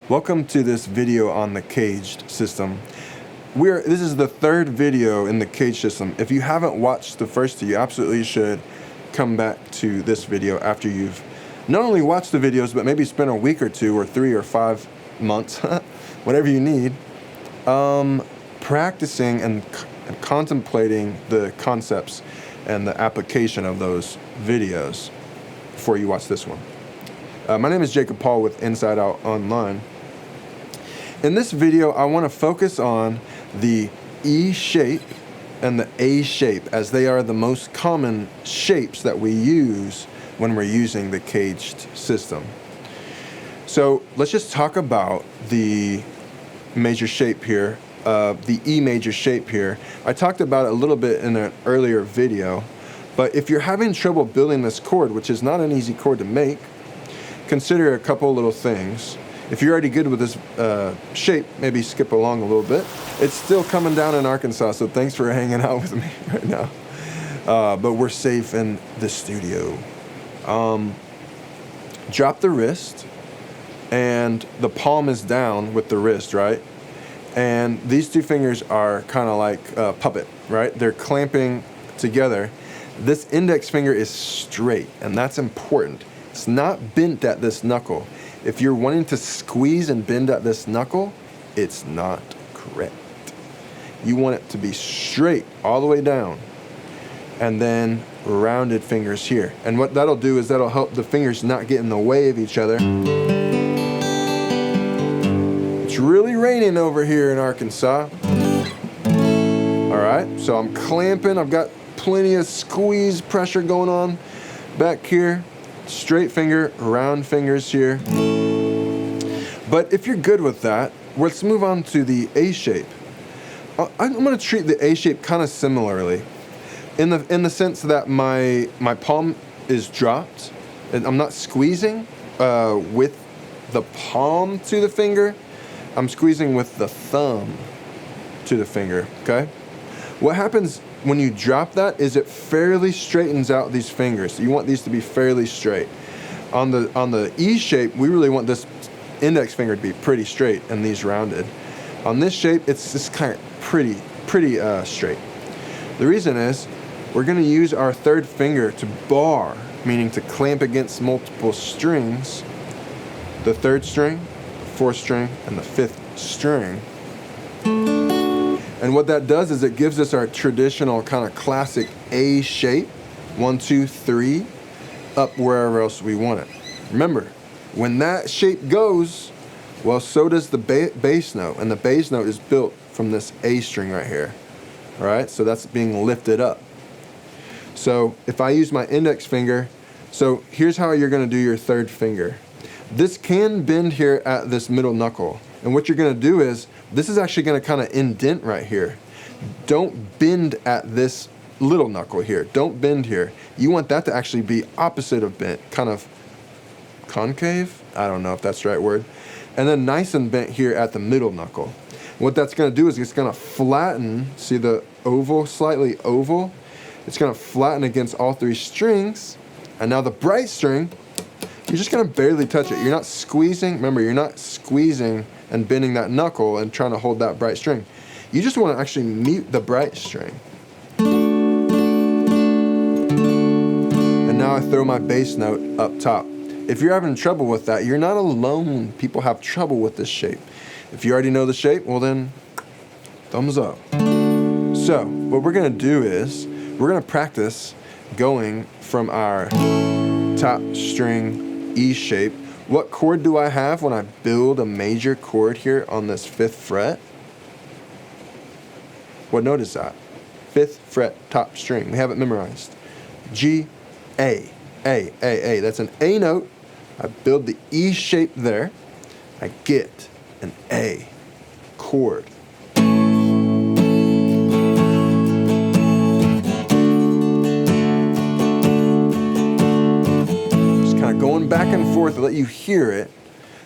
Welcome to this video on the CAGED system. This is the third video in the CAGED system. If you haven't watched the first two, you absolutely should come back to this video after you've not only watched the videos, but maybe spent a week or two or 3 or 5 months, whatever you need, practicing and contemplating the concepts and the application of those videos before you watch this one. My name is Jacob Paul with Inside Out Online. In this video, I want to focus on the E shape and the A shape, as they are the most common shapes that we use when we're using the CAGED system. So let's just talk about the major shape here, the E major shape here. I talked about it a little bit in an earlier video, but if you're having trouble building this chord, which is not an easy chord to make, consider a couple little things. If you're already good with this shape, maybe skip along a little bit. It's still coming down in Arkansas, so thanks for hanging out with me right now. But we're safe in the studio. Drop the wrist, and the palm is down with the wrist, right? And these two fingers are kind of like a puppet, right? They're clamping together. This index finger is straight, and that's important. It's not bent at this knuckle. If you're wanting to squeeze and bend at this knuckle, it's not correct. You want it to be straight all the way down, and then rounded fingers here. And what that'll do is that'll help the fingers not get in the way of each other. It's really raining over here in Arkansas. All right, so I'm clamping. I've got plenty of squeeze pressure going on back here. Straight finger, round fingers here. But if you're good with that, let's move on to the A shape. I'm going to treat the A shape kind of similarly, in the sense that my palm is dropped, and I'm not squeezing with the palm to the finger. I'm squeezing with the thumb to the finger. Okay. What happens when you drop that is it fairly straightens out these fingers. You want these to be fairly straight. On the E shape, we really want this index finger to be pretty straight and these rounded. On this shape, it's just kind of pretty straight. The reason is we're going to use our third finger to bar, meaning to clamp against multiple strings. The third string, the fourth string, and the fifth string. And what that does is it gives us our traditional kind of classic A shape, 1, 2, 3, up wherever else we want it. Remember, when that shape goes, well, so does the bass note, and the bass note is built from this A string right here. All right, so that's being lifted up. So if I use my index finger, so here's how you're going to do your third finger. This can bend here at this middle knuckle. And what you're going to do is, this is actually going to kind of indent right here. Don't bend at this little knuckle here. Don't bend here. You want that to actually be opposite of bent, kind of concave. I don't know if that's the right word. And then nice and bent here at the middle knuckle. What that's going to do is it's going to flatten, see the oval, slightly oval? It's going to flatten against all 3 strings. And now the bright string, you're just going to barely touch it. You're not squeezing. Remember, you're not squeezing and bending that knuckle and trying to hold that bright string. You just want to actually mute the bright string. And now I throw my bass note up top. If you're having trouble with that, you're not alone. People have trouble with this shape. If you already know the shape, well then, thumbs up. So what we're going to do is we're going to practice going from our top string E shape. What chord do I have when I build a major chord here on this 5th fret? What note is that? 5th fret top string. We have it memorized. G, A, A, A, A. That's an A note. I build the E shape there. I get an A chord. Going back and forth to let you hear it,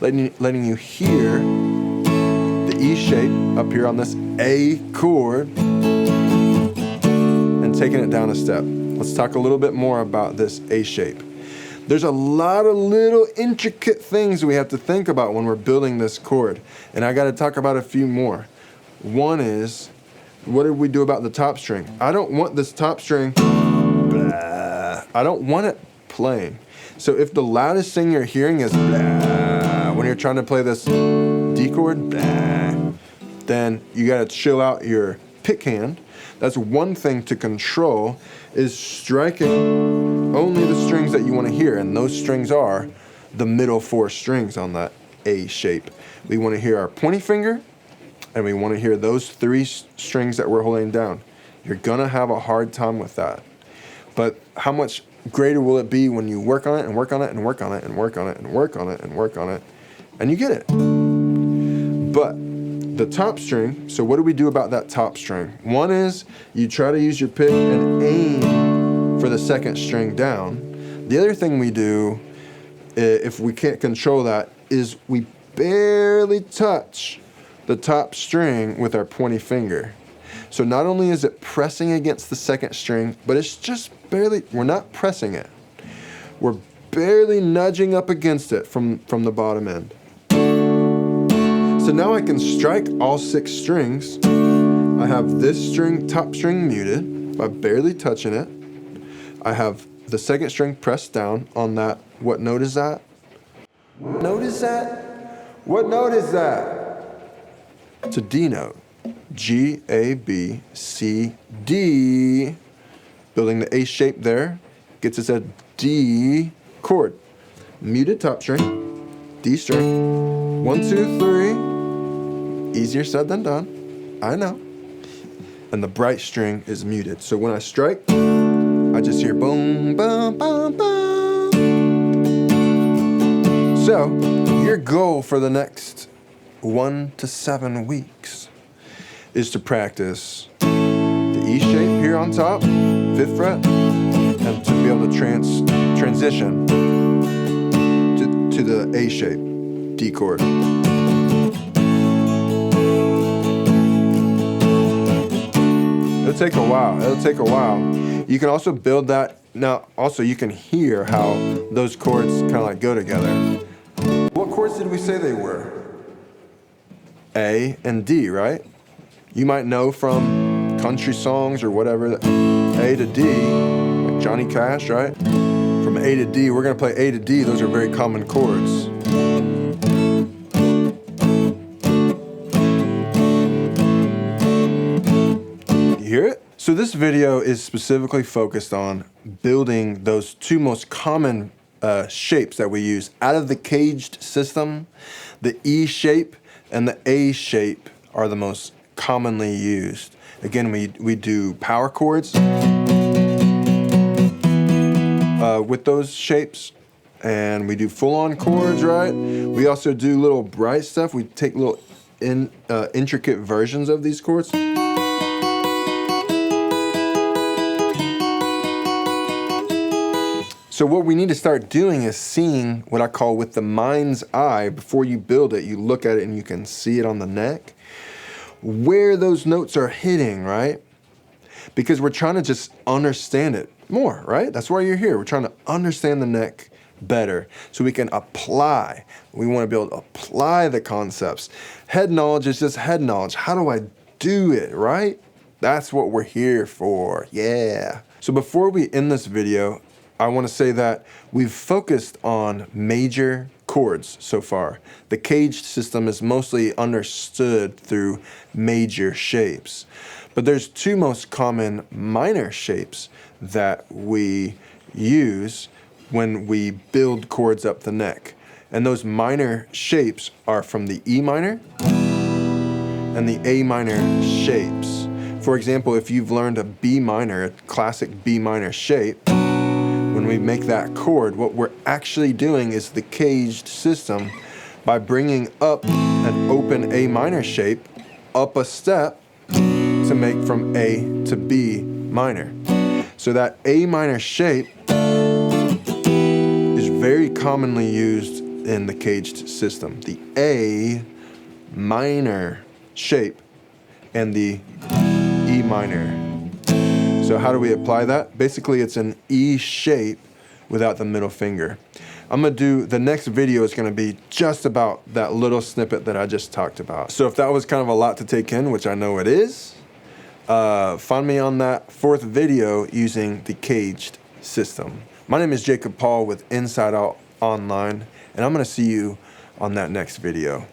letting you hear the E shape up here on this A chord, and taking it down a step. Let's talk a little bit more about this A shape. There's a lot of little intricate things we have to think about when we're building this chord. And I got to talk about a few more. One is, what did we do about the top string? I don't want this top string, blah, I don't want it playing. So if the loudest thing you're hearing is blah, when you're trying to play this D chord, blah, then you got to chill out your pick hand. That's one thing to control, is striking only the strings that you want to hear, and those strings are the middle 4 strings on that A shape. We want to hear our pointy finger, and we want to hear those 3 strings that we're holding down. You're gonna have a hard time with that. But how much greater will it be when you work on it and work on it and work on it and work on it and work on it and work on it, and you get it. But the top string, so what do we do about that top string? One is you try to use your pick and aim for the second string down. The other thing we do, if we can't control that, is we barely touch the top string with our pointy finger. So not only is it pressing against the second string, but it's just barely, we're not pressing it. We're barely nudging up against it from the bottom end. So now I can strike all 6 strings. I have this string, top string muted by barely touching it. I have the second string pressed down on that. What note is that? What note is that? What note is that? It's a D note. G, A, B, C, D. Building the A shape there gets us a D chord. Muted top string, D string. 1, 2, 3. Easier said than done, I know. And the bright string is muted. So when I strike, I just hear boom, boom, boom, boom. So your goal for the next 1 to 7 weeks is to practice the E shape here on top, 5th fret, and to be able to transition to the A shape, D chord. It'll take a while. It'll take a while. You can also build that. Now, also you can hear how those chords kind of like go together. What chords did we say they were? A and D, right? You might know from country songs or whatever, A to D, like Johnny Cash, right? From A to D, we're gonna play A to D. Those are very common chords. Hear it? So this video is specifically focused on building those 2 most common shapes that we use out of the CAGED system. The E shape and the A shape are the most commonly used. Again, we do power chords with those shapes, and we do full-on chords, right? We also do little bright stuff. We take little intricate versions of these chords. So what we need to start doing is seeing what I call with the mind's eye. Before you build it, you look at it and you can see it on the neck, where those notes are hitting, right? Because we're trying to just understand it more, right? That's why you're here. We're trying to understand the neck better so we can apply. We want to be able to apply the concepts. Head knowledge is just head knowledge. How do I do it, right? That's what we're here for, yeah. So before we end this video, I want to say that we've focused on major chords so far. The CAGED system is mostly understood through major shapes. But there's 2 most common minor shapes that we use when we build chords up the neck. And those minor shapes are from the E minor and the A minor shapes. For example, if you've learned a B minor, a classic B minor shape, when we make that chord, what we're actually doing is the CAGED system by bringing up an open A minor shape up a step to make from A to B minor. So that A minor shape is very commonly used in the CAGED system. The A minor shape and the E minor. So how do we apply that? Basically, it's an E shape without the middle finger. I'm gonna do, the next video is gonna be just about that little snippet that I just talked about. So if that was kind of a lot to take in, which I know it is, find me on that 4th video using the CAGED system. My name is Jacob Paul with Inside Out Online, and I'm gonna see you on that next video.